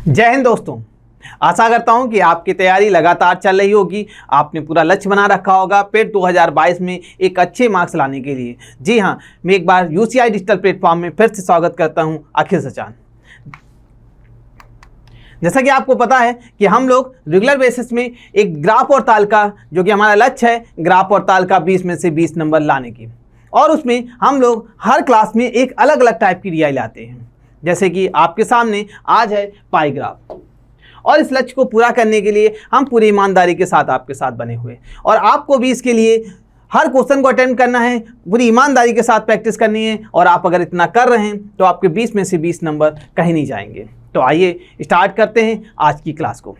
जय हिंद दोस्तों। आशा करता हूं कि आपकी तैयारी लगातार चल रही होगी। आपने पूरा लक्ष्य बना रखा होगा फिर 2022 में एक अच्छे मार्क्स लाने के लिए। जी हां, मैं एक बार यूसीआई डिजिटल प्लेटफॉर्म में फिर से स्वागत करता हूं अखिल सचान। जैसा कि आपको पता है कि हम लोग रेगुलर बेसिस में एक ग्राफ और ताल का, जो कि हमारा लक्ष्य है, ग्राफ और ताल का 20 में से 20 नंबर लाने की, और उसमें हम लोग हर क्लास में एक अलग अलग टाइप की रियाई लाते हैं। जैसे कि आपके सामने आज है पाई ग्राफ, और इस लक्ष्य को पूरा करने के लिए हम पूरी ईमानदारी के साथ आपके साथ बने हुए, और आपको भी इसके लिए हर क्वेश्चन को अटेंड करना है, पूरी ईमानदारी के साथ प्रैक्टिस करनी है। और आप अगर इतना कर रहे हैं तो आपके 20 में से 20 नंबर कहीं नहीं जाएंगे। तो आइए स्टार्ट करते हैं आज की क्लास को।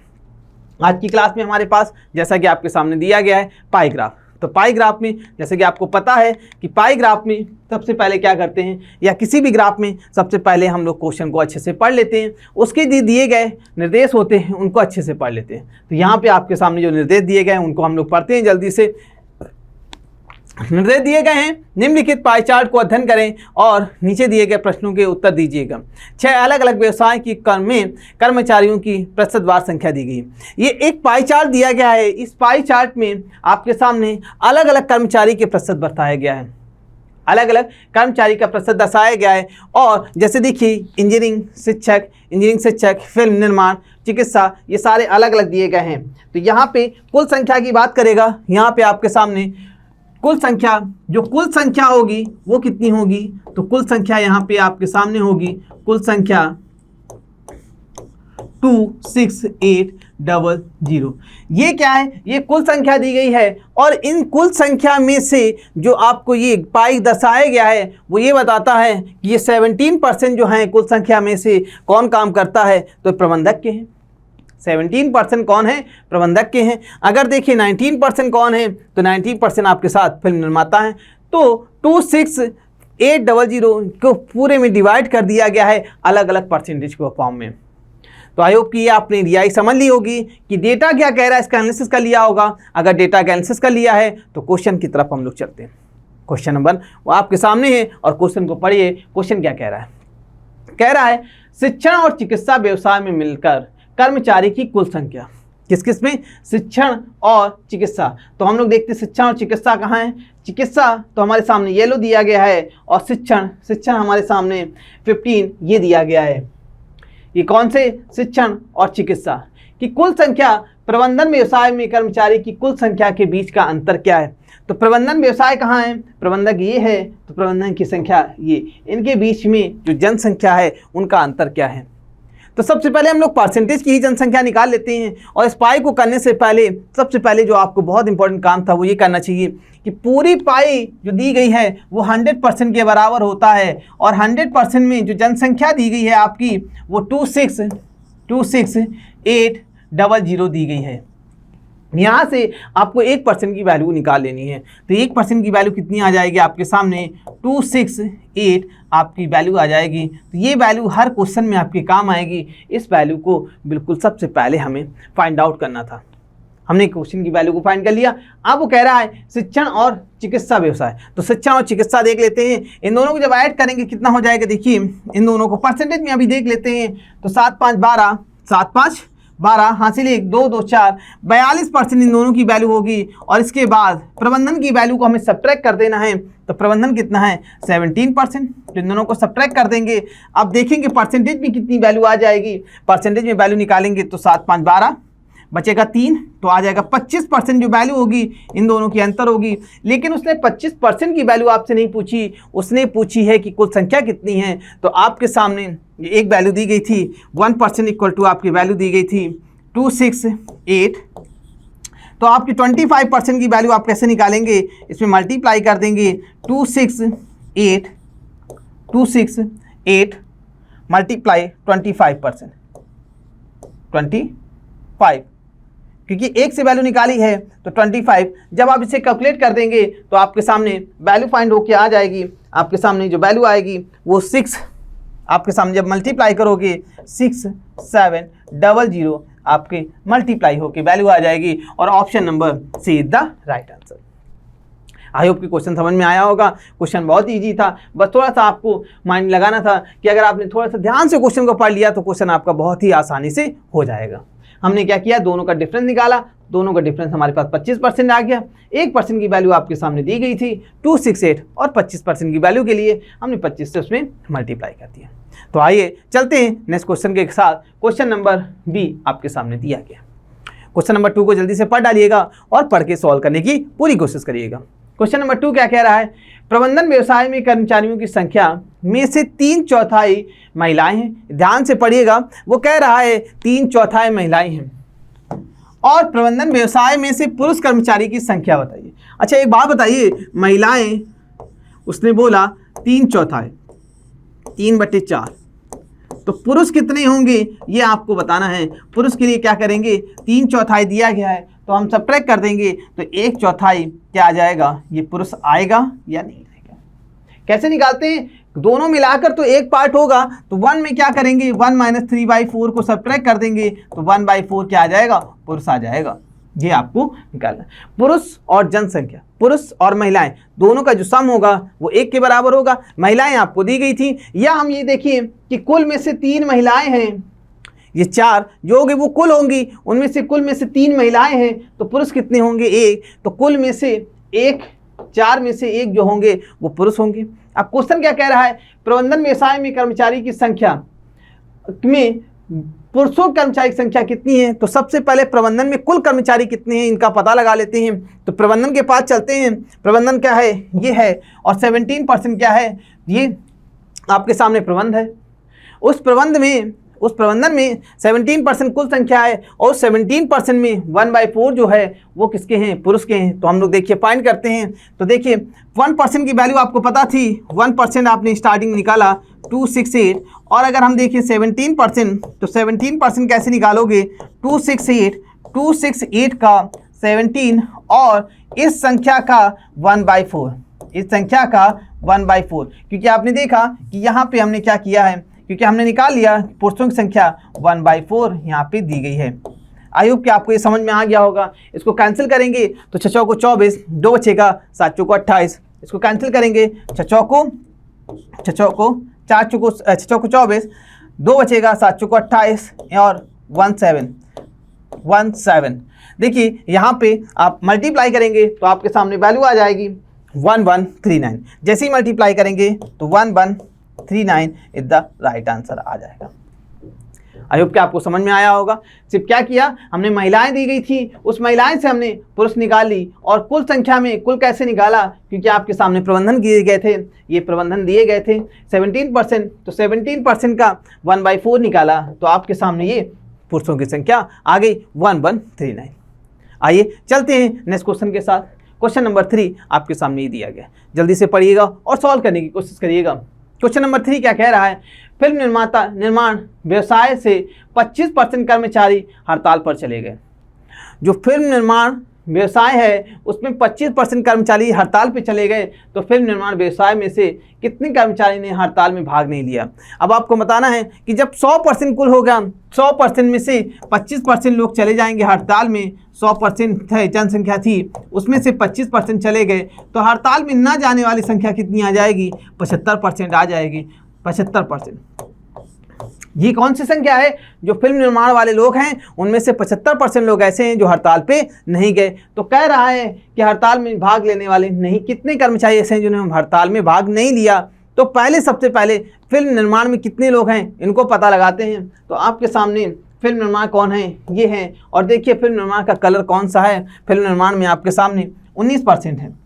आज की क्लास में हमारे पास, जैसा कि आपके सामने दिया गया है, पाई ग्राफ। तो पाई ग्राफ में, जैसे कि आपको पता है कि पाई ग्राफ में सबसे पहले क्या करते हैं, या किसी भी ग्राफ में सबसे पहले हम लोग क्वेश्चन को अच्छे से पढ़ लेते हैं, उसके दिए गए निर्देश होते हैं उनको अच्छे से पढ़ लेते हैं। तो यहाँ पे आपके सामने जो निर्देश दिए गए हैं उनको हम लोग पढ़ते हैं जल्दी से। निर्देश दिए गए हैं, निम्नलिखित पाई चार्ट को अध्ययन करें और नीचे दिए गए प्रश्नों के उत्तर दीजिएगा। 6 अलग अलग व्यवसाय की क्रम में कर्मचारियों की प्रतिशतवार संख्या दी गई। ये एक पाई चार्ट दिया गया है। इस पाई चार्ट में आपके सामने अलग अलग कर्मचारी के प्रतिशत बताया गया है, अलग अलग कर्मचारी का प्रतिशत दर्शाया गया है। और जैसे देखिए, इंजीनियरिंग शिक्षक, फिल्म निर्माण, चिकित्सा, ये सारे अलग अलग दिए गए हैं। तो यहाँ पे कुल संख्या की बात करेगा, यहाँ पे आपके सामने कुल संख्या, जो कुल संख्या होगी वो कितनी होगी, तो कुल संख्या यहाँ पे आपके सामने होगी, कुल संख्या 26800। ये क्या है, ये कुल संख्या दी गई है। और इन कुल संख्या में से जो आपको ये पाई दर्शाया गया है वो ये बताता है कि ये 17% जो है कुल संख्या में से कौन काम करता है, तो प्रबंधक के हैं। 17% कौन है, प्रबंधक के हैं। अगर देखिए 19% कौन है, तो 19% आपके साथ फिल्म निर्माता है। तो 26800 को पूरे में डिवाइड कर दिया गया है अलग अलग परसेंटेज के फॉर्म में। तो आई होप कि आपने रियाई समझ ली होगी कि डेटा क्या कह रहा है, इसका एनालिसिस कर लिया होगा। अगर डेटा का एनालिसिस कर लिया है तो क्वेश्चन की तरफ हम लोग चलते हैं। क्वेश्चन नंबर वो आपके सामने है और क्वेश्चन को पढ़िए। क्वेश्चन क्या कह रहा है, कह रहा है शिक्षण और चिकित्सा व्यवसाय में मिलकर कर्मचारी की कुल संख्या। किस किस में, शिक्षण और चिकित्सा। तो हम लोग देखते हैं शिक्षण और चिकित्सा कहाँ है। चिकित्सा तो हमारे सामने येलो दिया गया है, और शिक्षण हमारे सामने 15 ये दिया गया है। ये कौन से, शिक्षण और चिकित्सा की कुल संख्या। प्रबंधन व्यवसाय में कर्मचारी की कुल संख्या के बीच का अंतर क्या है। तो प्रबंधन व्यवसाय कहाँ है, प्रबंधक ये है, तो प्रबंधन की संख्या ये, इनके बीच में जो जनसंख्या है उनका अंतर क्या है। तो सबसे पहले हम लोग परसेंटेज की ही जनसंख्या निकाल लेते हैं। और इस पाई को करने से पहले सबसे पहले जो आपको बहुत इंपॉर्टेंट काम था वो ये करना चाहिए कि पूरी पाई जो दी गई है वो 100% के बराबर होता है। और 100% में जो जनसंख्या दी गई है आपकी वो 26800 दी गई है। यहाँ से आपको 1% की वैल्यू निकाल लेनी है। तो 1% की वैल्यू कितनी आ जाएगी आपके सामने, 268 आपकी वैल्यू आ जाएगी। तो ये वैल्यू हर क्वेश्चन में आपके काम आएगी। इस वैल्यू को बिल्कुल सबसे पहले हमें फाइंड आउट करना था। हमने क्वेश्चन की वैल्यू को फाइंड कर लिया। अब वो कह रहा है शिक्षण और चिकित्सा व्यवसाय। तो शिक्षण और चिकित्सा देख लेते हैं। इन दोनों को जब ऐड करेंगे कितना हो जाएगा, देखिए इन दोनों को परसेंटेज में अभी देख लेते हैं। तो 7 5 12, 7 5 12 हासिल 1 2 2 4, 42% इन दोनों की वैल्यू होगी। और इसके बाद प्रबंधन की वैल्यू को हमें सब्ट्रैक्ट कर देना है। तो प्रबंधन कितना है, 17%। तो इन दोनों को सब्ट्रैक्ट कर देंगे। अब देखेंगे परसेंटेज में कितनी वैल्यू आ जाएगी। परसेंटेज में वैल्यू निकालेंगे तो 7 5 12 बचेगा 3, तो आ जाएगा 25% जो वैल्यू होगी इन दोनों की अंतर होगी। लेकिन उसने 25% की वैल्यू आपसे नहीं पूछी, उसने पूछी है कि कुल संख्या कितनी है। तो आपके सामने एक वैल्यू दी गई थी 1% इक्वल टू आपकी वैल्यू दी गई थी 268। तो आपकी 25% की वैल्यू आप कैसे निकालेंगे, इसमें मल्टीप्लाई कर देंगे। 268 मल्टीप्लाई 25%, 25, क्योंकि एक से वैल्यू निकाली है तो 25। जब आप इसे कैलकुलेट कर देंगे तो आपके सामने वैल्यू फाइंड होके आ जाएगी। आपके सामने जो वैल्यू आएगी वो 6, आपके सामने जब मल्टीप्लाई करोगे 6700 आपके मल्टीप्लाई होके वैल्यू आ जाएगी। और option number C is the right answer. I hope कि क्वेश्चन समझ में आया होगा। क्वेश्चन बहुत ईजी था, बस थोड़ा सा आपको माइंड लगाना था कि अगर आपने थोड़ा सा ध्यान से क्वेश्चन को पढ़ लिया तो क्वेश्चन आपका बहुत ही आसानी से हो जाएगा। हमने क्या किया, दोनों का डिफरेंस निकाला, दोनों का डिफरेंस हमारे पास 25% आ गया। 1% की वैल्यू आपके सामने दी गई थी 268 और 25% की वैल्यू के लिए हमने 25 से उसमें मल्टीप्लाई कर दिया। तो आइए चलते हैं नेक्स्ट क्वेश्चन के साथ। क्वेश्चन नंबर बी आपके सामने दिया गया। क्वेश्चन नंबर 2 को जल्दी से पढ़ डालिएगा और पढ़ के सॉल्व करने की पूरी कोशिश करिएगा। क्वेश्चन नंबर 2 क्या कह रहा है, प्रबंधन व्यवसाय में कर्मचारियों की संख्या में से 3/4 महिलाएं हैं। ध्यान से पढ़िएगा, वो कह रहा है 3/4 महिलाएं हैं और प्रबंधन व्यवसाय में से पुरुष कर्मचारी की संख्या बताइए। अच्छा एक बात बताइए, महिलाएं उसने बोला 3/4, 3/4, तो पुरुष कितने होंगे ये आपको बताना है। पुरुष के लिए क्या करेंगे, 3/4 दिया गया है तो हम सबट्रैक्ट कर देंगे तो 1/4 क्या आ जाएगा, ये पुरुष आएगा या नहीं आएगा। कैसे निकालते हैं, दोनों मिलाकर तो एक पार्ट होगा तो 1 में क्या करेंगे, 1 - 3/4 को सबट्रैक्ट कर देंगे तो 1/4 क्या आ जाएगा, पुरुष आ जाएगा। ये आपको निकालना है। पुरुष और जनसंख्या, पुरुष और महिलाएं दोनों का जो सम होगा वो 1 के बराबर होगा। महिलाएं आपको दी गई थी, या हम ये देखिए कि कुल में से 3 महिलाएं हैं, ये 4 जो होंगे वो कुल होंगी, उनमें से कुल में से 3 महिलाएं हैं तो पुरुष कितने होंगे, 1, तो कुल में से 1, 4 में से 1 जो होंगे वो पुरुष होंगे। अब क्वेश्चन क्या कह रहा है, प्रबंधन व्यवसाय में कर्मचारी की संख्या में पुरुषों कर्मचारी की संख्या कितनी है। तो सबसे पहले प्रबंधन में कुल कर्मचारी कितने हैं इनका पता लगा लेते हैं। तो प्रबंधन के पास चलते हैं, प्रबंधन क्या है, ये है, और 17% क्या है, ये आपके सामने प्रबंध है। उस प्रबंधन में 17% कुल संख्या है और 17% में 1/4 जो है वो किसके हैं, पुरुष के हैं। तो हम लोग देखिए फाइंड करते हैं। तो देखिए 1% की वैल्यू आपको पता थी, 1% आपने स्टार्टिंग निकाला 268, और अगर हम देखिए 17% तो 17% कैसे निकालोगे, 268 का 17 और इस संख्या का 1/4, इस संख्या का 1/4, क्योंकि आपने देखा कि यहाँ पे हमने क्या किया है, क्योंकि हमने निकाल लिया पुरुषों की संख्या 1/4 यहाँ पे दी गई है। आई होप कि आपको ये समझ में आ गया होगा। इसको कैंसिल करेंगे तो 6 चौको 24, 2 बचेगा, 7 चौको 28, इसको कैंसिल करेंगे 6 चौको 24, 2 बचेगा, 7 चौको 28 और 17। देखिए यहाँ पे आप मल्टीप्लाई करेंगे तो आपके सामने वैल्यू आ जाएगी 1139। जैसे ही मल्टीप्लाई करेंगे तो 1139 इज द राइट आंसर आ जाएगा। आई होप कि आपको समझ में आया होगा। सिर्फ क्या किया, हमने महिलाएं दी गई थी, उस महिलाएं से हमने पुरुष निकाल ली, और कुल संख्या में कुल कैसे निकाला, क्योंकि आपके सामने प्रबंधन दिए गए थे, ये प्रबंधन दिए गए थे 17%, तो 17% का 1/4 निकाला तो आपके सामने ये पुरुषों की संख्या आ गई 1139। आइए चलते हैं नेक्स्ट क्वेश्चन के साथ। क्वेश्चन नंबर 3 आपके सामने ही दिया गया, जल्दी से पढ़िएगा और सॉल्व करने की कोशिश करिएगा। क्वेश्चन नंबर 3 क्या कह रहा है, फिल्म निर्माण व्यवसाय से 25% कर्मचारी हड़ताल पर चले गए। जो फिल्म निर्माण व्यवसाय है उसमें 25% कर्मचारी हड़ताल पे चले गए, तो फिल्म निर्माण व्यवसाय में से कितने कर्मचारी ने हड़ताल में भाग नहीं लिया। अब आपको बताना है कि जब 100% कुल होगा, 100% में से 25% लोग चले जाएंगे हड़ताल में, 100% जनसंख्या थी उसमें से 25% चले गए, तो हड़ताल में ना जाने वाली संख्या कितनी आ जाएगी, 75% आ जाएगी। 75%, ये कौन सी संख्या है, जो फिल्म निर्माण वाले लोग हैं उनमें से 75% लोग ऐसे हैं जो हड़ताल पे नहीं गए। तो कह रहा है कि हड़ताल में भाग लेने वाले नहीं, कितने कर्मचारी ऐसे हैं जिन्होंने हड़ताल में भाग नहीं लिया। तो सबसे पहले फिल्म निर्माण में कितने लोग हैं इनको पता लगाते हैं। तो आपके सामने फिल्म निर्माण कौन है, ये है, और देखिए फिल्म निर्माण का कलर कौन सा है। फिल्म निर्माण में आपके सामने 19% है।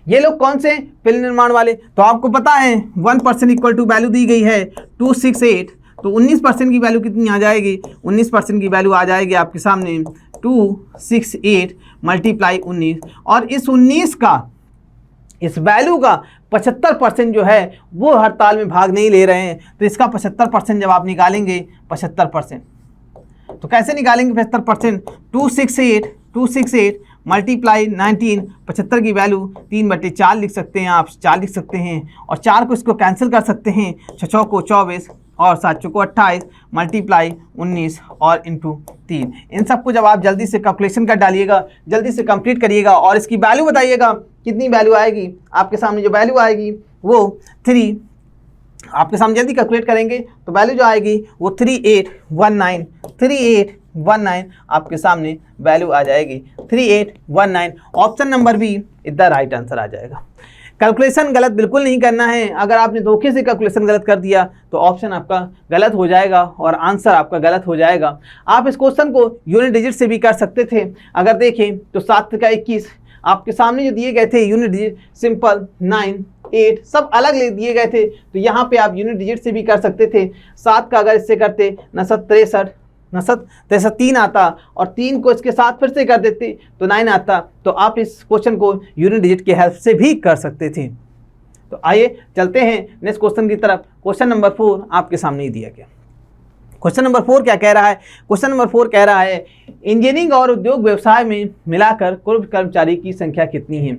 ये लोग कौन से, फिल्म निर्माण वाले, तो आपको पता है 1% इक्वल टू वैल्यू दी गई है 268, तो 19% की वैल्यू कितनी आ जाएगी, 19% की वैल्यू आ जाएगी आपके सामने 268 मल्टीप्लाई 19, और इस 19 का, इस वैल्यू का 75% जो है वो हड़ताल में भाग नहीं ले रहे हैं। तो इसका 75% जब आप निकालेंगे 75%, तो कैसे निकालेंगे 75%, 268 मल्टीप्लाई 19, 75 की वैल्यू 3/4 लिख सकते हैं आप, 4 लिख सकते हैं, और 4 को इसको कैंसिल कर सकते हैं, 6 चौको 24, और 7 चौको 28 मल्टीप्लाई 19 और इंटू 3। इन सबको जब आप जल्दी से कैलकुलेशन कर डालिएगा, जल्दी से कंप्लीट करिएगा और इसकी वैल्यू बताइएगा कितनी वैल्यू आएगी। आपके सामने जो वैल्यू आएगी वो 3, आपके सामने जल्दी कैलकुलेट करेंगे तो वैल्यू जो आएगी वो 3819 आपके सामने वैल्यू आ जाएगी 3819। Option number B is the right answer आ जाएगा। कैलकुलेशन गलत बिल्कुल नहीं करना है। अगर आपने धोखे से कैलकुलेशन गलत कर दिया तो ऑप्शन आपका गलत हो जाएगा और आंसर आपका गलत हो जाएगा। आप इस क्वेश्चन को यूनिट डिजिट से भी कर सकते थे। अगर देखें तो 7 का 21 आपके सामने जो दिए गए थे यूनिट डिजिट सिंपल 9, 8 सब अलग ले दिए गए थे, तो यहाँ पे आप यूनिट डिजिट से भी कर सकते थे। 7 का अगर इससे करते 63 3 आता और 3 को इसके साथ फिर से कर देते तो 9 आता। तो आप इस क्वेश्चन को यूनिट डिजिट की हेल्प से भी कर सकते थे। तो आइए चलते हैं नेक्स्ट क्वेश्चन की तरफ। क्वेश्चन नंबर 4 आपके सामने ही दिया गया। क्वेश्चन नंबर 4 क्या कह रहा है? क्वेश्चन नंबर 4 कह रहा है इंजीनियरिंग और उद्योग व्यवसाय में मिलाकर कुल कर्मचारी की संख्या कितनी है।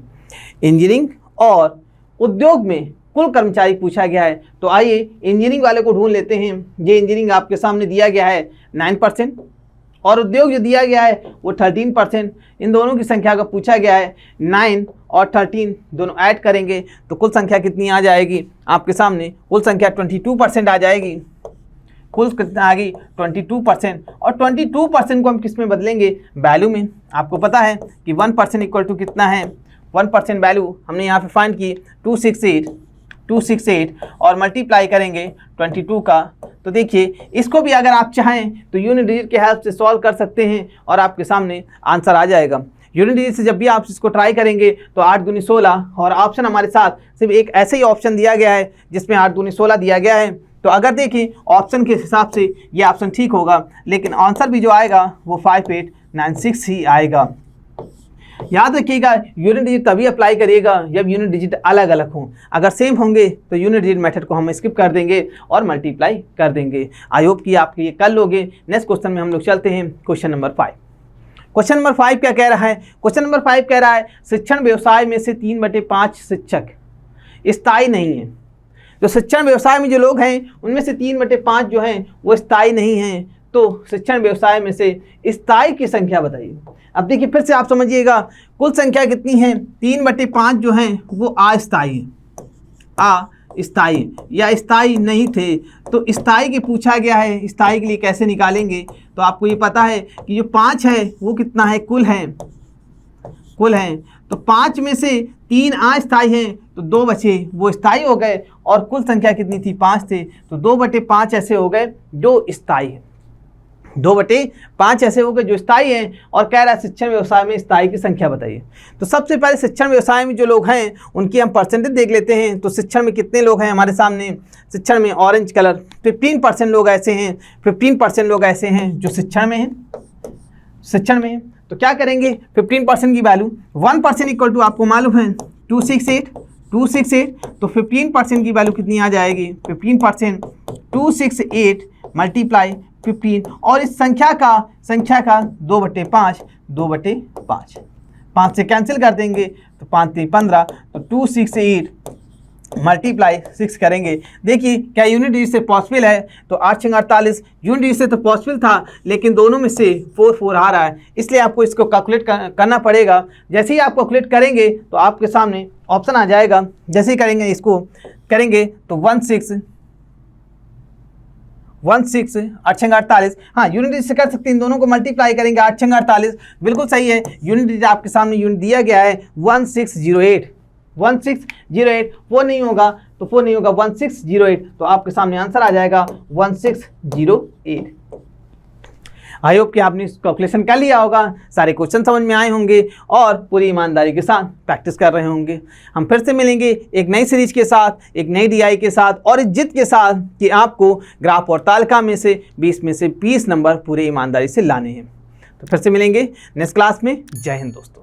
इंजीनियरिंग और उद्योग में कुल कर्मचारी पूछा गया है। तो आइए इंजीनियरिंग वाले को ढूंढ लेते हैं। ये इंजीनियरिंग आपके सामने दिया गया है 9% और उद्योग जो दिया गया है वो 13%। इन दोनों की संख्या का पूछा गया है। 9 और 13 दोनों ऐड करेंगे तो कुल संख्या कितनी आ जाएगी आपके सामने? कुल संख्या 22% आ जाएगी। कुल कितना आ गई? 22%। और 22% को हम किस में बदलेंगे? वैल्यू में। आपको पता है कि 1% इक्वल टू कितना है? 1% वैल्यू हमने यहाँ पे फाइंड की 268 और मल्टीप्लाई करेंगे 22 का। तो देखिए इसको भी अगर आप चाहें तो यूनिट डिजिट के हेल्प से सॉल्व कर सकते हैं और आपके सामने आंसर आ जाएगा। यूनिट डिजिट से जब भी आप इसको ट्राई करेंगे तो 8 दूनी 16 और ऑप्शन हमारे साथ सिर्फ एक ऐसे ही ऑप्शन दिया गया है जिसमें 8 दूनी 16 दिया गया है। तो अगर देखें ऑप्शन के हिसाब से ये ऑप्शन ठीक होगा, लेकिन आंसर भी जो आएगा वो 5896 ही आएगा। याद रखिएगा यूनिट डिजिट तभी अप्लाई करिएगा जब यूनिट डिजिट अलग अलग हों। अगर सेम होंगे तो यूनिट डिजिट मेथड को हम स्किप कर देंगे और मल्टीप्लाई कर देंगे। आई होप कि आप ये कर लोगे। नेक्स्ट क्वेश्चन में हम लोग चलते हैं क्वेश्चन नंबर 5। क्वेश्चन नंबर 5 क्या कह रहा है? क्वेश्चन नंबर 5 कह रहा है शिक्षण व्यवसाय में से 3/5 शिक्षक स्थायी नहीं है। तो शिक्षण व्यवसाय में जो लोग हैं उनमें से 3/5 जो हैं वो स्थायी नहीं हैं। तो शिक्षण व्यवसाय में से स्थायी की संख्या बताइए। अब देखिए फिर से आप समझिएगा कुल संख्या कितनी है? 3/5 जो हैं वो अस्थायी है, अस्थायी या स्थायी नहीं थे। तो स्थायी की पूछा गया है। स्थायी के लिए कैसे निकालेंगे? तो आपको ये पता है कि जो 5 है वो कितना है? कुल हैं। तो 5 में से 3 अस्थायी हैं तो 2 बचे वो स्थायी हो गए और कुल संख्या कितनी थी? 5 थे। तो 2/5 ऐसे हो गए जो स्थायी है। 2/5 ऐसे हो गए जो स्थायी हैं और कह रहा है शिक्षण व्यवसाय में स्थायी की संख्या बताइए। तो सबसे पहले शिक्षण व्यवसाय में जो लोग हैं उनकी हम परसेंटेज देख लेते हैं। तो शिक्षण में कितने लोग हैं हमारे सामने? शिक्षण में ऑरेंज कलर 15% लोग ऐसे हैं। 15% लोग ऐसे हैं जो शिक्षण में हैं। तो क्या करेंगे? 15% की वैल्यू 1% इक्वल टू आपको मालूम है 268। तो 15% की वैल्यू कितनी आ जाएगी? 15% 268 मल्टीप्लाई 15 और इस संख्या का 2/5 5 से कैंसिल कर देंगे तो 5 3 15। तो 268 मल्टीप्लाई 6 करेंगे। देखिए क्या यूनिट डिजिट से पॉसिबल है? तो 8 6 48 यूनिट डिजिट से तो पॉसिबल था, लेकिन दोनों में से 4 आ रहा है, इसलिए आपको इसको कैलकुलेट करना पड़ेगा। जैसे ही आप कैलकुलेट करेंगे तो आपके सामने ऑप्शन आ जाएगा। जैसे ही इसको करेंगे तो 16 8 6 48। हाँ यूनिट डिजिट से कर सकते हैं। इन दोनों को मल्टीप्लाई करेंगे 8 6 48 बिल्कुल सही है। यूनिट डिजिट आपके सामने यूनिट दिया गया है 1608। 1608 4 नहीं होगा तो 4 नहीं होगा 1608। तो आपके सामने आंसर आ जाएगा 1608। आई होप कि आपने कैलकुलेशन कर लिया होगा, सारे क्वेश्चन समझ में आए होंगे और पूरी ईमानदारी के साथ प्रैक्टिस कर रहे होंगे। हम फिर से मिलेंगे एक नई सीरीज के साथ, एक नई DI के साथ और इस जिद के साथ कि आपको ग्राफ और तालिका में से 20 में से 20 नंबर पूरे ईमानदारी से लाने हैं। तो फिर से मिलेंगे नेक्स्ट क्लास में। जय हिंद दोस्तों।